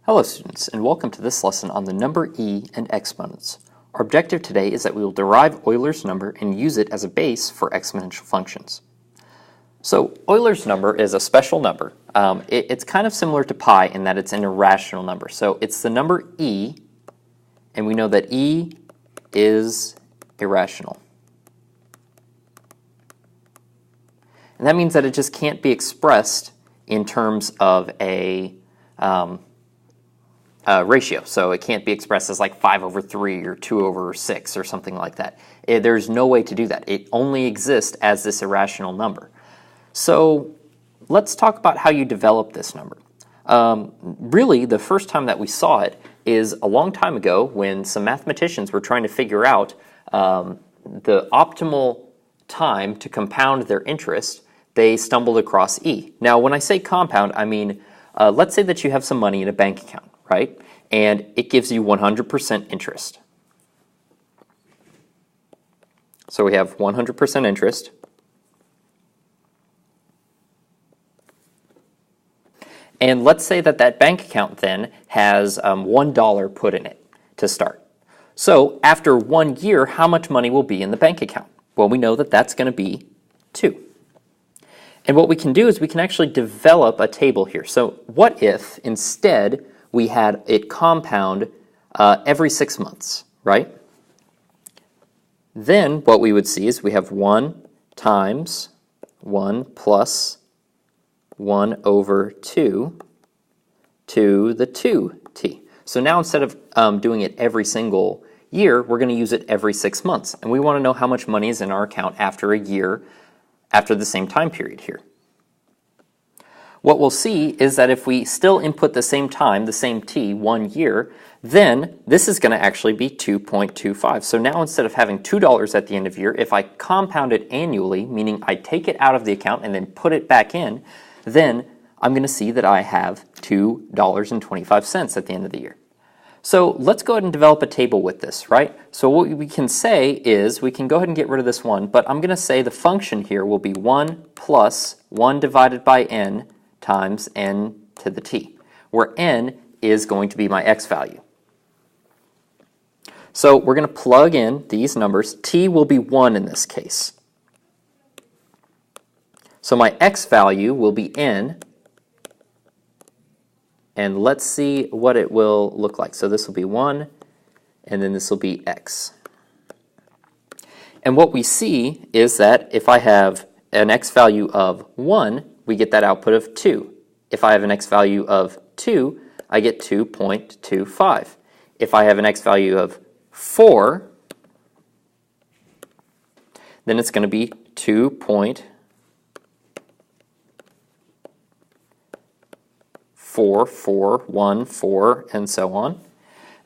Hello students, and welcome to this lesson on the number e and exponents. Our objective today is that we will derive Euler's number and use it as a base for exponential functions. So Euler's number is a special number. It's kind of similar to pi in that it's an irrational number. So it's the number e, and we know that e is irrational. And that means that it just can't be expressed in terms of a ratio. So it can't be expressed as like 5/3 or 2/6 or something like that. There's no way to do that. It only exists as this irrational number. So let's talk about how you develop this number. Really, the first time that we saw it is a long time ago when some mathematicians were trying to figure out the optimal time to compound their interest. They stumbled across e. Now, when I say compound, I mean, let's say that you have some money in a bank account, right? And it gives you 100% interest. So we have 100% interest. And let's say that that bank account then has $1 put in it to start. So after 1 year, how much money will be in the bank account? Well, we know that that's going to be 2. And what we can do is we can actually develop a table here. So what if instead we had it compound every 6 months, right? Then what we would see is we have 1 times 1 plus 1/2 to the 2t. So now instead of doing it every single year, we're going to use it every 6 months. And we want to know how much money is in our account after a year, after the same time period here. What we'll see is that if we still input the same time, the same t, 1 year, then this is going to actually be 2.25. So now instead of having $2 at the end of year, if I compound it annually, meaning I take it out of the account and then put it back in, then I'm going to see that I have $2.25 at the end of the year. So let's go ahead and develop a table with this, right? So what we can say is, we can go ahead and get rid of this 1, but I'm going to say the function here will be 1 plus 1 divided by n times n to the t, where n is going to be my x value. So we're going to plug in these numbers. T will be 1 in this case. So my x value will be n, and let's see what it will look like. So this will be 1, and then this will be x. And what we see is that if I have an x value of 1, we get that output of 2. If I have an x value of 2, I get 2.25. If I have an x value of 4, then it's going to be 2.4414, and so on.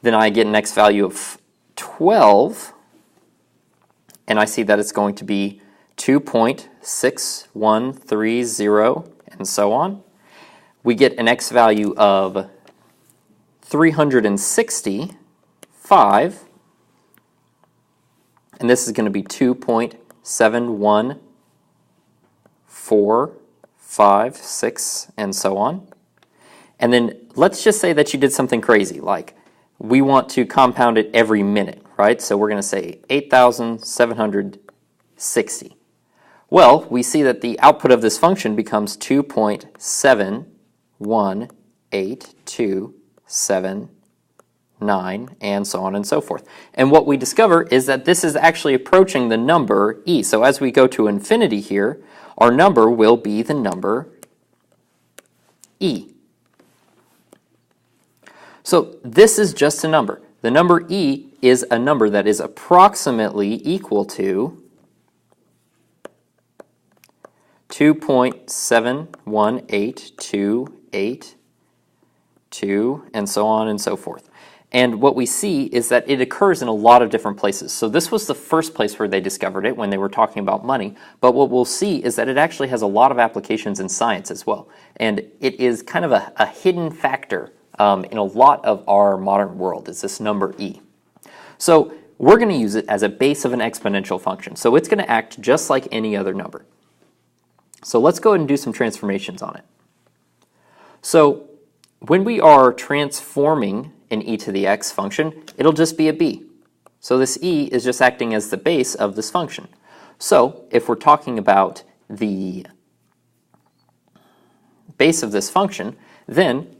Then I get an x value of 12, and I see that it's going to be 2.6130, and so on. We get an x value of 365, and this is going to be 2.71456, and so on. And then let's just say that you did something crazy, like we want to compound it every minute, right? So we're going to say 8,760. Well, we see that the output of this function becomes 2.718279, and so on and so forth. And what we discover is that this is actually approaching the number e. So as we go to infinity here, our number will be the number e. So this is just a number. The number e is a number that is approximately equal to 2.718282, and so on and so forth. And what we see is that it occurs in a lot of different places. So this was the first place where they discovered it when they were talking about money, but what we'll see is that it actually has a lot of applications in science as well. And it is kind of a hidden factor in a lot of our modern world, is this number e. So we're going to use it as a base of an exponential function. So it's going to act just like any other number. So let's go ahead and do some transformations on it. So when we are transforming an e to the x function, it'll just be a b. So this e is just acting as the base of this function. So if we're talking about the base of this function, then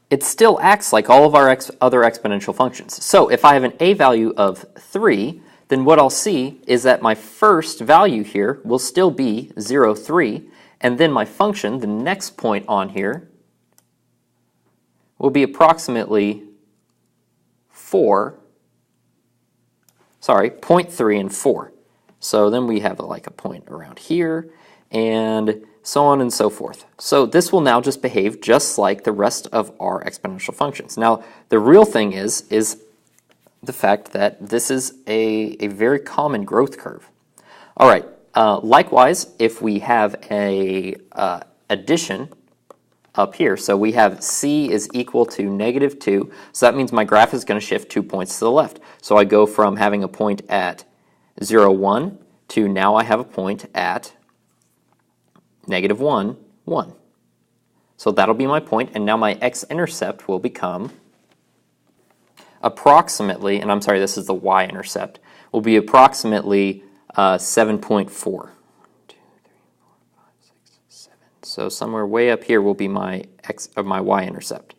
it still acts like all of our other exponential functions. So if I have an a value of 3, then what I'll see is that my first value here will still be 0, 3, and then my function, the next point on here, will be approximately 0.3 and 4. So then we have like a point around here, and so on and so forth. So this will now just behave just like the rest of our exponential functions. Now, the real thing is the fact that this is a very common growth curve. All right, likewise, if we have a addition up here, so we have c is equal to -2, so that means my graph is going to shift 2 points to the left. So I go from having a point at 0, 1 to now I have a point at -1, 1. So that'll be my point, and now my x-intercept will become approximately, and I'm sorry, this is the y-intercept, will be approximately 7.4. So somewhere way up here will be my my y-intercept.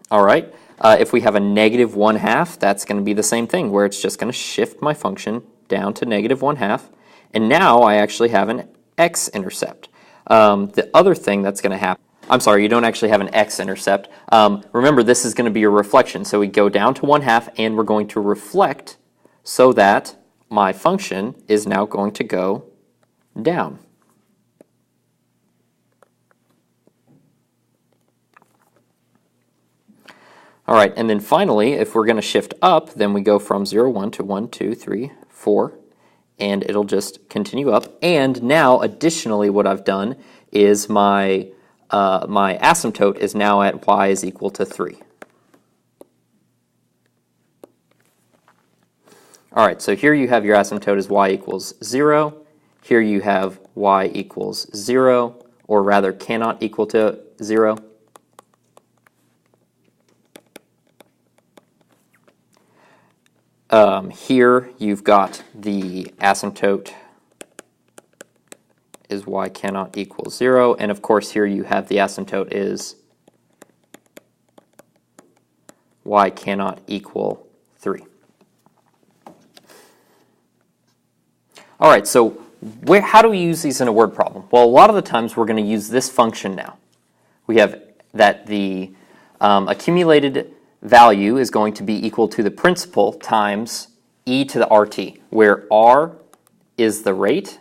All right, if we have a -1/2, that's going to be the same thing, where it's just going to shift my function down to -1/2, and now I actually have an x-intercept. The other thing that's going to happen, I'm sorry, you don't actually have an x-intercept. Remember, this is going to be a reflection, so we go down to 1/2, and we're going to reflect so that my function is now going to go down. All right, and then finally, if we're going to shift up, then we go from 0, 1 to 1, 2, 3, 4, and it'll just continue up. And now, additionally, what I've done is my asymptote is now at y is equal to 3. All right, so here you have your asymptote as y equals 0. Here you have y equals 0, or rather cannot equal to 0. Here you've got the asymptote is y cannot equal 0, and of course here you have the asymptote is y cannot equal 3. All right, so how do we use these in a word problem? Well, a lot of the times we're going to use this function now. We have that the accumulated value is going to be equal to the principal times e to the rt, where r is the rate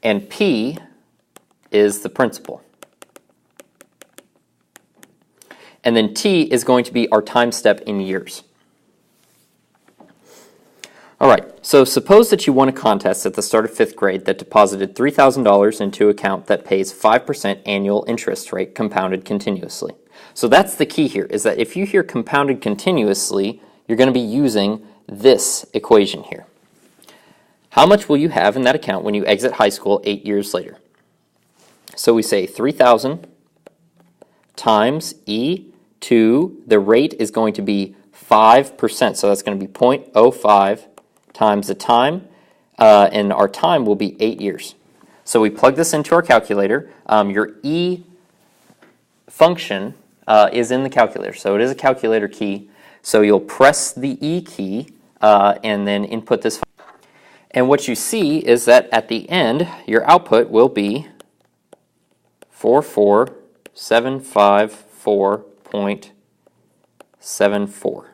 and p is the principal. And then t is going to be our time step in years. All right, so suppose that you won a contest at the start of 5th grade that deposited $3,000 into an account that pays 5% annual interest rate compounded continuously. So that's the key here, is that if you hear compounded continuously, you're going to be using this equation here. How much will you have in that account when you exit high school 8 years later? So we say 3,000 times e to the rate is going to be 5%, so that's going to be 0.05 times the time, and our time will be 8 years. So we plug this into our calculator. Your e function is in the calculator, so it is a calculator key. So you'll press the e key and then input this. And what you see is that at the end, your output will be 44754.74.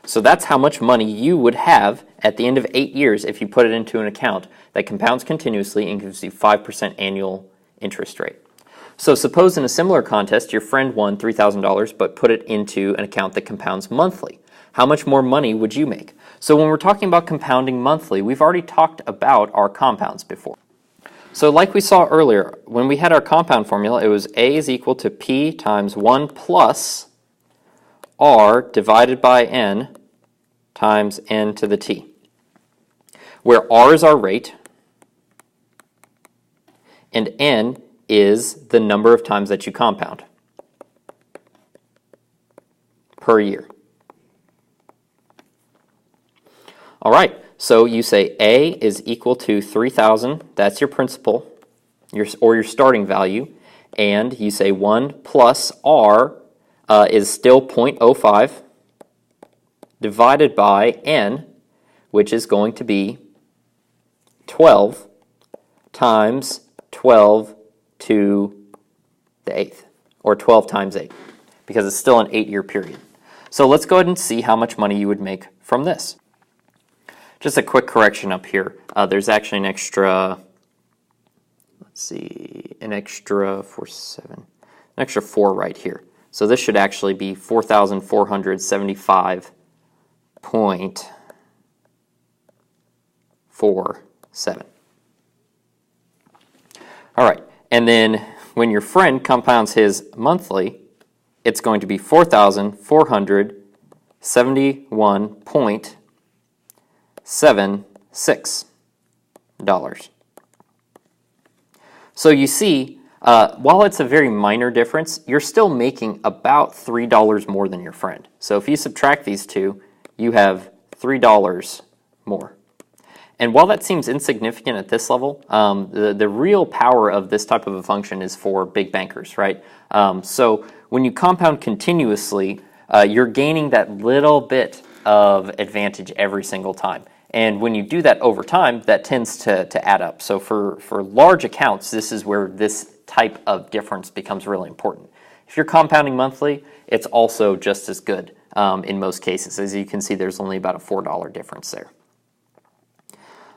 So that's how much money you would have at the end of 8 years if you put it into an account that compounds continuously and gives you 5% annual interest rate. So suppose in a similar contest your friend won $3,000 but put it into an account that compounds monthly. How much more money would you make? So when we're talking about compounding monthly, we've already talked about our compounds before. So like we saw earlier, when we had our compound formula, it was a is equal to p times 1 plus r divided by n times n to the t, where r is our rate and n is the number of times that you compound per year. All right, so you say A is equal to 3,000, that's your principal, or your starting value, and you say 1 plus R is still 0.05 divided by n, which is going to be 12 times 12 to the 8th, or 12 times 8, because it's still an 8-year period. So let's go ahead and see how much money you would make from this. Just a quick correction up here. There's actually an extra, let's see, an extra 4 right here. So this should actually be 4,475.47. All right, and then when your friend compounds his monthly, it's going to be $4,471.76. So you see, while it's a very minor difference, you're still making about $3 more than your friend. So if you subtract these two, you have $3 more. And while that seems insignificant at this level, the real power of this type of a function is for big bankers, right? So when you compound continuously, you're gaining that little bit of advantage every single time. And when you do that over time, that tends to add up. So for large accounts, this is where this type of difference becomes really important. If you're compounding monthly, it's also just as good in most cases. As you can see, there's only about a $4 difference there.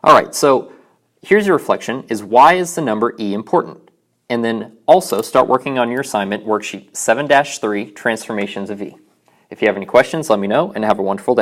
All right, so here's your reflection, is why is the number E important? And then also start working on your assignment, worksheet 7-3, Transformations of E. If you have any questions, let me know, and have a wonderful day.